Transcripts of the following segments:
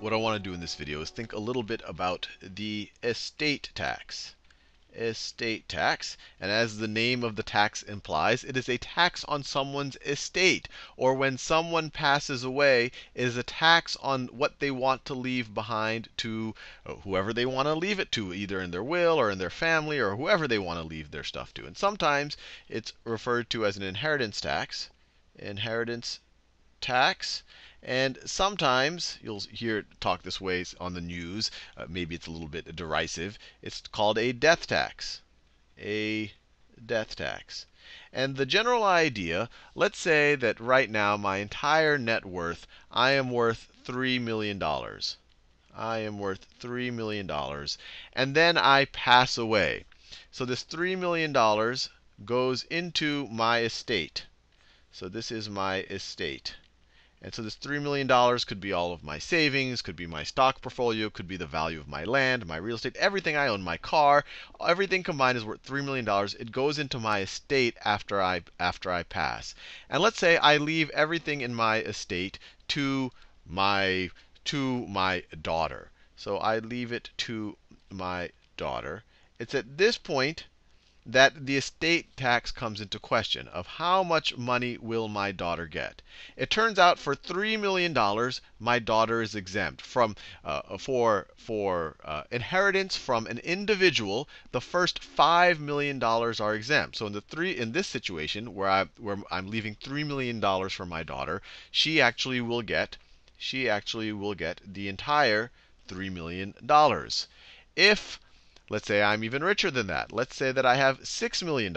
What I want to do in this video is think a little bit about the estate tax. Estate tax, and as the name of the tax implies, it is a tax on someone's estate, or when someone passes away, it is a tax on what they want to leave behind to whoever they want to leave it to, either in their will or in their family or whoever they want to leave their stuff to. And sometimes it's referred to as an inheritance tax. Inheritance tax. And sometimes you'll hear it talk this way on the news. Maybe it's a little bit derisive. It's called a death tax. A death tax. And the general idea, let's say that right now my entire net worth, I am worth $3 million. I am worth $3 million. And then I pass away. So this $3 million goes into my estate. So this is my estate. And so this $3 million could be all of my savings, could be my stock portfolio, could be the value of my land, my real estate, everything I own, my car, everything combined is worth $3 million. It goes into my estate after I pass. And let's say I leave everything in my estate to my daughter. So I leave it to my daughter. It's at this point that the estate tax comes into question of how much money will my daughter get. It turns out for $3 million, my daughter is exempt from for inheritance from an individual. The first $5 million are exempt. So in this situation where I'm leaving $3 million for my daughter, she actually will get the entire $3 million. If let's say I'm even richer than that. Let's say that I have $6 million.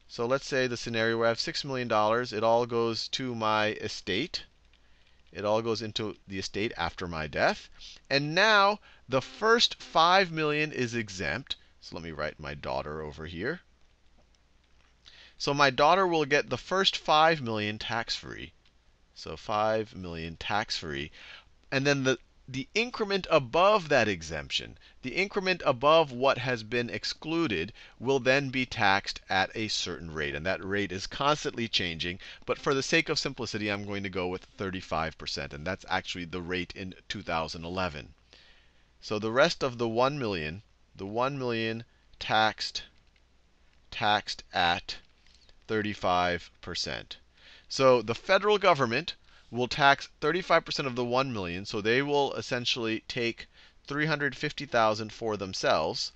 So let's say the scenario where I have $6 million, it all goes to my estate. It all goes into the estate after my death. And now the first $5 million is exempt. So let me write my daughter over here. So my daughter will get the first $5 million tax-free. So $5 million tax-free. And then the increment above that exemption, the increment above what has been excluded, will then be taxed at a certain rate. And that rate is constantly changing. But for the sake of simplicity, I'm going to go with 35%. And that's actually the rate in 2011. So the rest of the 1 million, taxed at 35%. So the federal government will tax 35% of the 1 million, so they will essentially take 350,000 for themselves.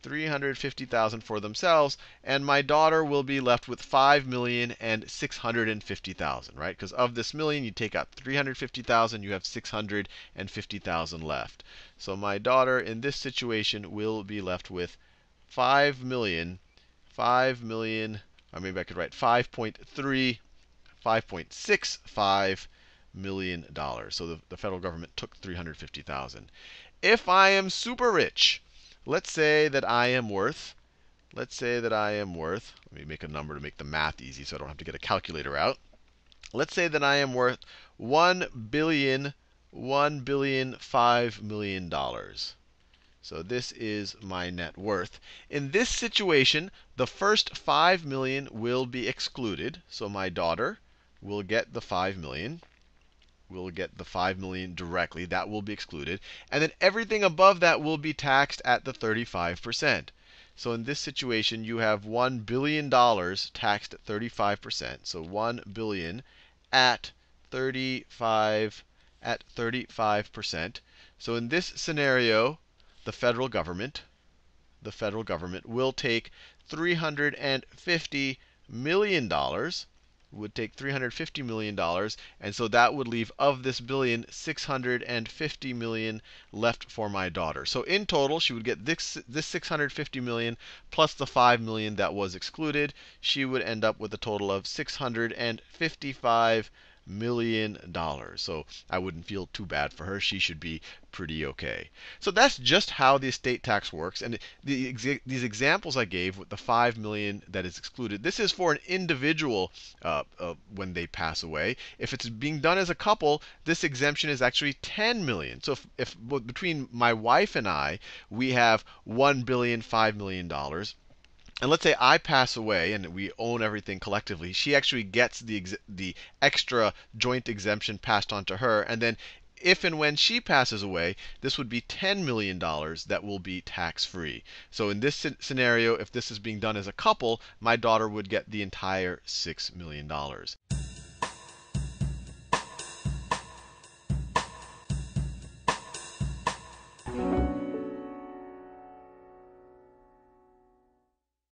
350,000 for themselves, and my daughter will be left with 5,650,000, right? Because of this million, you take out 350,000, you have 650,000 left. So my daughter in this situation will be left with 5 million, or maybe I could write 5.65 million dollars. So the federal government took 350,000. If I am super rich, let's say that I am worth, let me make a number to make the math easy so I don't have to get a calculator out. Let's say that I am worth $1,005 million. So this is my net worth. In this situation, the first 5 million will be excluded. So my daughter will get the 5 million. We'll get the 5 million directly. That will be excluded. And then everything above that will be taxed at the 35%. So in this situation, you have $1 billion taxed at 35%. So 1 billion at 35%. So in this scenario, the federal government will take $350 million. Would take $350 million, and so that would leave, of this billion, 650 million left for my daughter. So in total, she would get this 650 million plus the 5 million that was excluded. She would end up with a total of $655 million. So I wouldn't feel too bad for her. She should be pretty okay. So that's just how the estate tax works. And these examples I gave with the 5 million that is excluded, this is for an individual when they pass away. If it's being done as a couple, this exemption is actually 10 million. So if between my wife and I, we have $1,005 million. And let's say I pass away and we own everything collectively. She actually gets the extra joint exemption passed on to her. And then if and when she passes away, this would be $10 million that will be tax-free. So in this scenario, if this is being done as a couple, my daughter would get the entire $6 million.